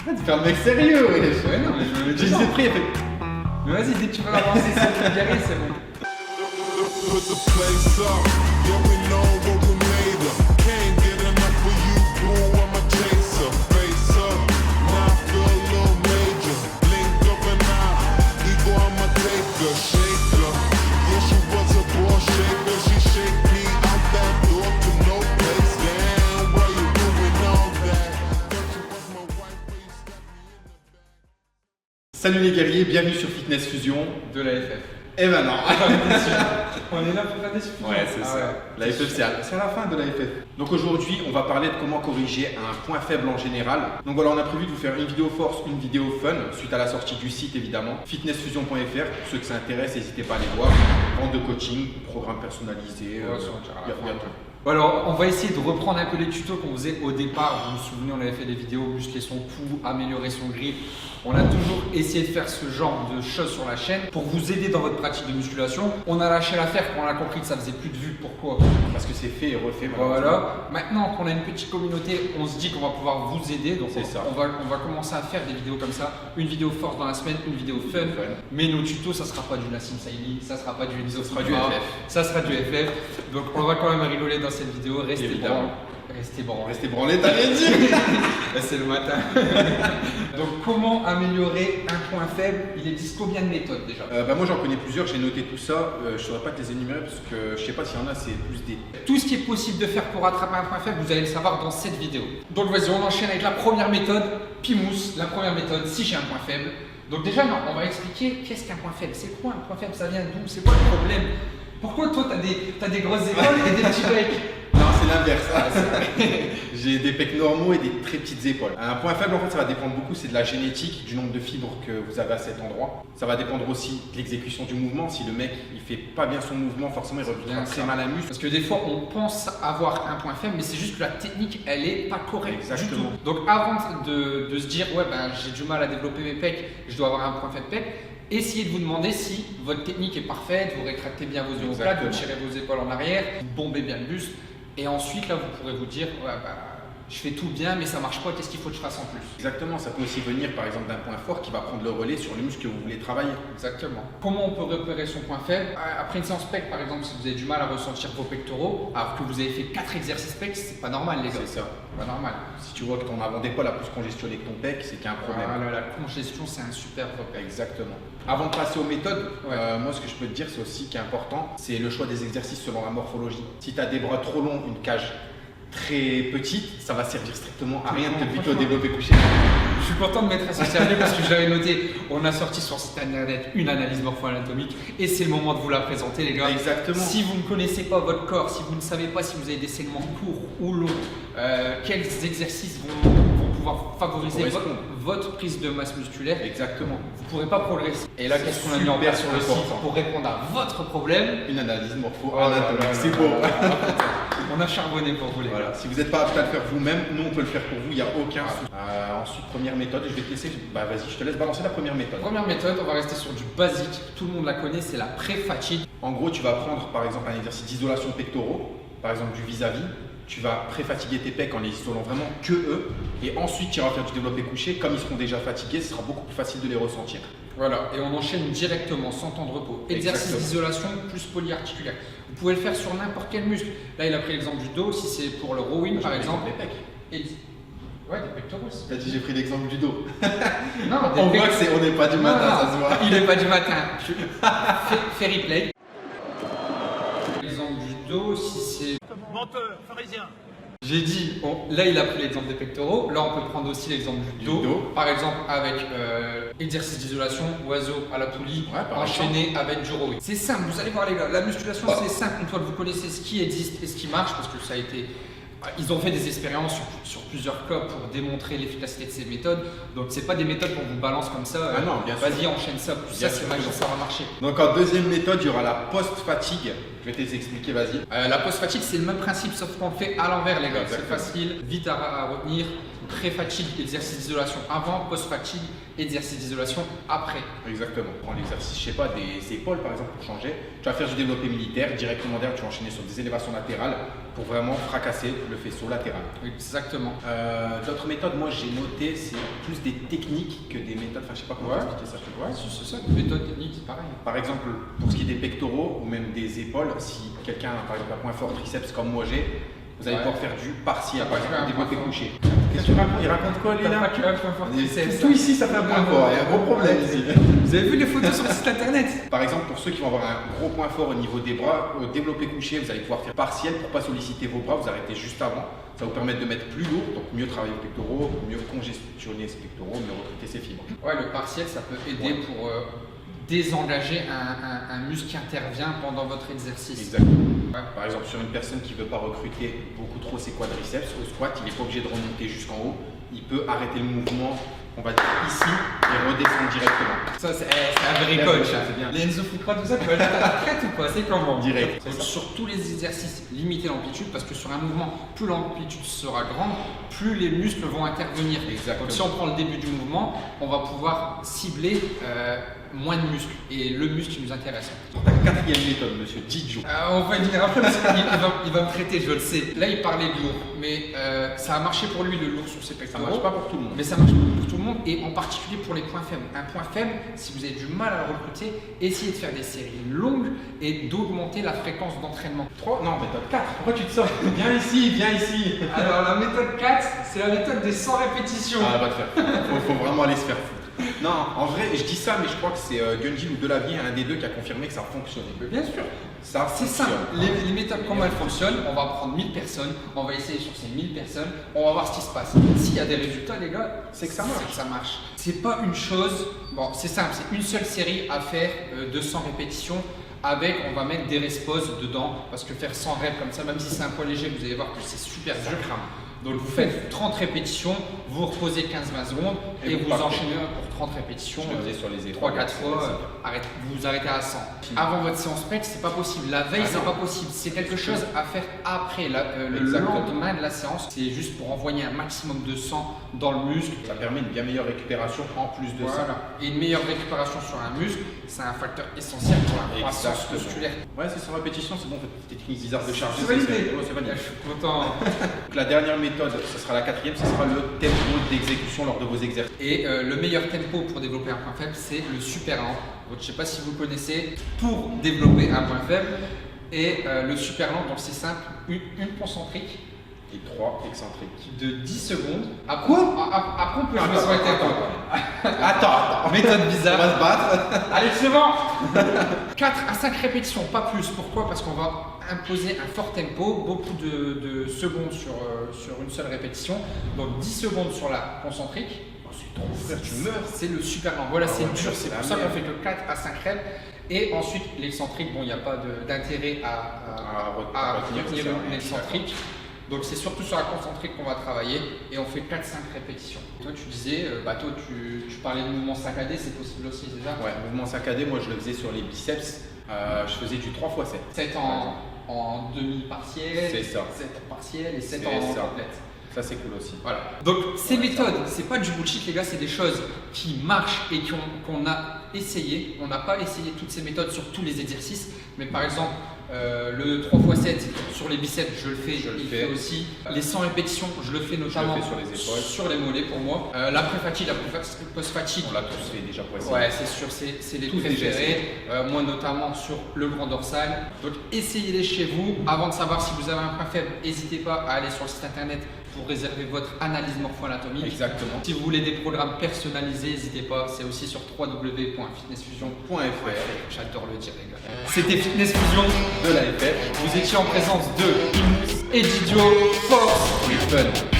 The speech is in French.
T'es un mec sérieux, ouais. Ouais, non, mais je me J'ai dis. dit pris, il fait. Mais vas-y, dès que tu vas avancer sur le guerrier, c'est bon. Put the place up, yeah we know what we made of. Can't get enough of you, boo, I'm a chaser. Face up, now I feel a little major. Blink of an eye, ego I'm a taker. Shaker, yeah she was a ball shaker. She shake me out that door to no place. Damn, why you doing all that? Thought you was my wife, but you stabbed me in the back. Salut les guerriers, bienvenue sur Fitness Fusion. De la FF. Et ben non. On est là pour faire des suffisamment. Ouais, c'est Ah ça. ouais. La FF, c'est à la fin de la FF. Donc aujourd'hui, on va parler de comment corriger un point faible en général. Donc voilà, on a prévu de vous faire une vidéo force, une vidéo fun, suite à la sortie du site évidemment. Fitnessfusion.fr, pour ceux que ça intéresse, n'hésitez pas à aller voir. Vente de coaching, programme personnalisé, Ouais, ça, on dira à la il y a fin. tout. Bon, alors, on va essayer de reprendre un peu les tutos qu'on faisait au départ. Vous vous souvenez, on avait fait des vidéos, muscler son cou, améliorer son grip. On a toujours essayé de faire ce genre de choses sur la chaîne pour vous aider dans votre pratique de musculation. On a lâché l'affaire quand on a compris que ça faisait plus de vues. Pourquoi? Parce que c'est fait et refait. Voilà. Maintenant qu'on a une petite communauté, on se dit qu'on va pouvoir vous aider. Donc C'est ça. on va commencer à faire des vidéos comme ça. Une vidéo force dans la semaine, une vidéo fun. Mais nos tutos, ça sera pas du Nassim Saïli, ça sera pas du Enzo, sera du FF. Ça sera du FF. Donc on va quand même rigoler dans cette vidéo. Restez Évidemment. branlés. Restez branlés. Restez branlés, t'as rien dit. C'est le matin. Donc comment améliorer un point faible? Il existe combien de méthodes déjà? Moi j'en connais plusieurs, j'ai noté tout ça. Je ne saurais pas te les énumérer parce que je sais pas s'il y en a, c'est plus des. Tout ce qui est possible de faire pour rattraper un point faible, vous allez le savoir dans cette vidéo. Donc vas-y, on enchaîne avec la première méthode, Pimous. La première méthode, si j'ai un point faible. Donc déjà, non, on va expliquer qu'est-ce qu'un point faible. C'est quoi un point faible? Ça vient d'où? C'est quoi le problème? Pourquoi toi, t'as des grosses épaules et des petits becs? Non, c'est l'inverse. J'ai des pecs normaux et des très petites épaules. Un point faible, en fait, ça va dépendre beaucoup, c'est de la génétique, du nombre de fibres que vous avez à cet endroit. Ça va dépendre aussi de l'exécution du mouvement. Si le mec, il fait pas bien son mouvement, forcément, il recrutera très mal à muscle. Parce que des fois, on pense avoir un point faible, mais c'est juste que la technique, elle est pas correcte Exactement. du tout. Donc avant de se dire, ouais, ben j'ai du mal à développer mes pecs, je dois avoir un point faible pec, essayez de vous demander si votre technique est parfaite, vous rétractez bien vos omoplates, vous tirez vos épaules en arrière, vous bombez bien le buste. Et ensuite, là, vous pourrez vous dire, ouais, bah, je fais tout bien, mais ça marche pas, qu'est-ce qu'il faut que je fasse en plus? Exactement, ça peut aussi venir par exemple d'un point fort qui va prendre le relais sur le muscle que vous voulez travailler. Exactement. Comment on peut repérer son point faible? Après une séance pec, par exemple, si vous avez du mal à ressentir vos pectoraux, alors que vous avez fait 4 exercices pec, c'est pas normal, les gars. C'est ça. Pas normal. Si tu vois que ton avant d'épaule a plus congestionné que ton pec, c'est qu'il y a un problème. Voilà, la congestion, c'est un super repère. Exactement. Avant de passer aux méthodes, Ouais. moi ce que je peux te dire c'est aussi qui est important, c'est le choix des exercices selon la morphologie. Si tu as des bras trop longs, une cage très petite, ça va servir strictement à rien de te plutôt développer couché. Je suis content de m'être associé à lui parce que je l'avais noté. On a sorti sur site internet une analyse morpho-anatomique et c'est le moment de vous la présenter, les gars. Exactement. Si vous ne connaissez pas votre corps, si vous ne savez pas si vous avez des segments courts ou longs, quels exercices vont pouvoir favoriser votre prise de masse musculaire, Exactement. vous ne pourrez pas progresser. Et là, qu'est-ce qu'on a mis en place sur le site pour répondre à votre problème? Une analyse Oh morpho-anatomique, là là c'est là beau. là là. On a charbonné pour vous, les gars. Voilà. Si vous n'êtes pas apte à le faire vous-même, nous on peut le faire pour vous, il n'y a aucun souci. Ensuite, première méthode, je vais te laisser, bah vas-y, je te laisse balancer la première méthode. Première méthode, on va rester sur du basique. Tout le monde la connaît, c'est la pré-fatigue. En gros, tu vas prendre par exemple un exercice d'isolation pectoraux, par exemple du vis-à-vis. Tu vas pré-fatiguer tes pecs en les isolant vraiment que eux. Et ensuite, tu iras faire du développé couché. Comme ils seront déjà fatigués, ce sera beaucoup plus facile de les ressentir. Voilà, et on enchaîne directement, sans temps de repos. Exercice Exactement. d'isolation plus polyarticulaire. Vous pouvez le faire sur n'importe quel muscle. Là, il a pris l'exemple du dos, si c'est pour le rowing par exemple. Les pecs. Ouais, des pectoraux. T'as dit j'ai pris l'exemple du dos. Non, On voit que on n'est pas du matin, ça se voit. Il n'est pas du matin. Fais replay. L'exemple du dos, si c'est. Menteur, pharisien. J'ai dit, là il a pris l'exemple des pectoraux, là on peut prendre aussi l'exemple du dos. Par exemple avec exercice d'isolation, oiseau à la poulie, enchaîné avec du rowing. C'est simple, vous allez voir les gars, la musculation c'est simple une fois que vous connaissez ce qui existe et ce qui marche parce que ça a été... Ils ont fait des expériences sur plusieurs cas pour démontrer l'efficacité de ces méthodes. Donc c'est pas des méthodes qu'on vous balance comme ça. Ah non, bien sûr. Vas-y enchaîne ça, plus ça c'est magique, ça va marcher. Donc en deuxième méthode, il y aura la post-fatigue. Je vais te les expliquer, vas-y. La post-fatigue, c'est le même principe, sauf qu'on le fait à l'envers, les gars. C'est Exactement. facile, vite à retenir. Pré-fatigue, exercice d'isolation avant, post-fatigue, exercice d'isolation après. Exactement. Prends l'exercice, je sais pas, des épaules par exemple pour changer. Tu vas faire du développé militaire, directement derrière, tu vas enchaîner sur des élévations latérales pour vraiment fracasser le faisceau latéral. Exactement. D'autres méthodes, moi j'ai noté, c'est plus des techniques que des méthodes. Enfin, je sais pas comment expliquer ça. Ouais, c'est ça. Une méthode technique, c'est pareil. Par exemple, pour ce qui est des pectoraux ou même des épaules, si quelqu'un a par exemple un point fort triceps comme moi j'ai, vous allez pouvoir faire du partiel, par exemple, développé couché. Qu'est-ce que tu racontes? Il raconte quoi lui là? Tout ici ça fait un point fort, il y a un gros problème ici. Vous avez vu les photos sur le site internet? Par exemple, pour ceux qui vont avoir un gros point fort au niveau des bras, au développé couché, vous allez pouvoir faire partiel pour pas solliciter vos bras, vous arrêtez juste avant. Ça va vous permettre de mettre plus lourd, donc mieux travailler les pectoraux, mieux congestionner ses pectoraux, mieux recruter ses fibres. Ouais, le partiel ça peut aider pour désengager un muscle qui intervient pendant votre exercice. Exactement. Ouais. Par exemple, sur une personne qui ne veut pas recruter beaucoup trop ses quadriceps, au squat, il n'est pas obligé de remonter jusqu'en haut. Il peut arrêter le mouvement, on va dire ici, et redescendre directement. Ça, c'est un vrai coach. C'est bien. Les Enzo Foucault, tout ça, tu vas aller à la retraite ou pas? C'est comment? Direct. Donc, sur tous les exercices, limiter l'amplitude parce que sur un mouvement, plus l'amplitude sera grande, plus les muscles vont intervenir. Exactement. Donc, si on prend le début du mouvement, on va pouvoir cibler moins de muscles et le muscle qui nous intéresse. Pour ta quatrième méthode, monsieur Didio. On va y venir après parce qu'il va me traiter, je le sais. Là, il parlait de lourd, mais ça a marché pour lui le lourd sur ses pectoraux. Ça marche pas pour tout le monde. Mais ça marche pour tout le monde et en particulier pour les points faibles. Un point faible, si vous avez du mal à le recruter, essayez de faire des séries longues et d'augmenter la fréquence d'entraînement. 3, non, méthode 4. Pourquoi tu te sors? Viens ici, viens ici. Alors, la méthode 4, c'est la méthode des 100 répétitions. Ah, va te faire. Faut vraiment aller se faire foutre. Non, en vrai, je dis ça, mais je crois que c'est Gunjin ou Delavier, un des deux, qui a confirmé que ça fonctionnait. Mais bien sûr. Ça C'est fonctionne. simple. Les méthodes, comment elles fonctionnent? On va prendre 1000 personnes, on va essayer sur ces 1000 personnes, on va voir ce qui se passe. S'il y a des résultats, les gars, c'est que ça marche. Ça marche. C'est pas une chose. Bon, c'est simple, c'est une seule série à faire de 100 répétitions. Avec, on va mettre des resposes dedans, parce que faire 100 reps comme ça, même si c'est un poids léger, vous allez voir que c'est super dur. Donc vous faites 30 répétitions, vous reposez 15-20 secondes et vous enchaînez pour 30 répétitions. Je le faisais sur les épaules. 3-4 fois, vous arrêtez à 100. Avant votre séance prep, c'est pas possible. La veille, c'est pas possible. C'est quelque chose à faire après, le lendemain de la séance. C'est juste pour envoyer un maximum de sang dans le muscle. Ça permet une bien meilleure récupération en plus de ça. Et une meilleure récupération sur un muscle, c'est un facteur essentiel pour la croissance musculaire. Ouais, c'est 100 répétitions, c'est bon, faites des techniques bizarres de charge. C'est validé. C'est validé. Je suis content. Donc, la dernière méthode, ce sera la quatrième, ce sera le tempo d'exécution lors de vos exercices. Et le meilleur tempo pour développer un point faible, c'est le super lent. Donc, je ne sais pas si vous connaissez, pour développer un point faible. Et le super lent, donc c'est simple, une concentrique. Et 3 excentriques. De 10 secondes. Après, on peut jouer sur les tempos. Attends. Méthode bizarre. On va se battre. Allez, c'est bon. 4 à 5 répétitions, pas plus. Pourquoi? Parce qu'on va imposer un fort tempo, beaucoup de secondes sur une seule répétition. Donc 10 secondes sur la concentrique. C'est trop frère, tu meurs. C'est le super lent. Voilà, c'est dur. C'est pour ça qu'on fait que 4 à 5 reps. Et ensuite, l'excentrique, bon, il n'y a pas d'intérêt à retenir l'excentrique. Donc c'est surtout sur la concentrique qu'on va travailler et on fait 4-5 répétitions. Toi tu disais, toi tu parlais de mouvement saccadé, c'est possible aussi déjà? Ouais, mouvement saccadé, moi je le faisais sur les biceps, je faisais du 3x7. 7 en demi-partiel, c'est ça. 7 en partiel et 7 en complète. Ça c'est cool aussi. Voilà. Donc ces méthodes, c'est pas du bullshit les gars, c'est des choses qui marchent et qu'on a essayé. On n'a pas essayé toutes ces méthodes sur tous les exercices, mais par exemple le 3x7 sur les biceps, je le fais, il fait aussi. Les 100 répétitions, je le fais notamment sur les épaules, sur les mollets pour moi. La pré-fatigue, la post-fatigue, on l'a tous fait déjà pour essayer. Ouais, c'est sûr, c'est les préférés. Moi notamment sur le grand dorsal. Donc essayez-les chez vous. Avant de savoir si vous avez un point faible, n'hésitez pas à aller sur le site internet pour réserver votre analyse morpho-anatomique. Exactement. Si vous voulez des programmes personnalisés, n'hésitez pas, c'est aussi sur www.fitnessfusion.fr. J'adore le dire, les gars. C'était Fitness Fusion de l'AFF. Vous étiez en présence de Inus et Didio. Force et fun.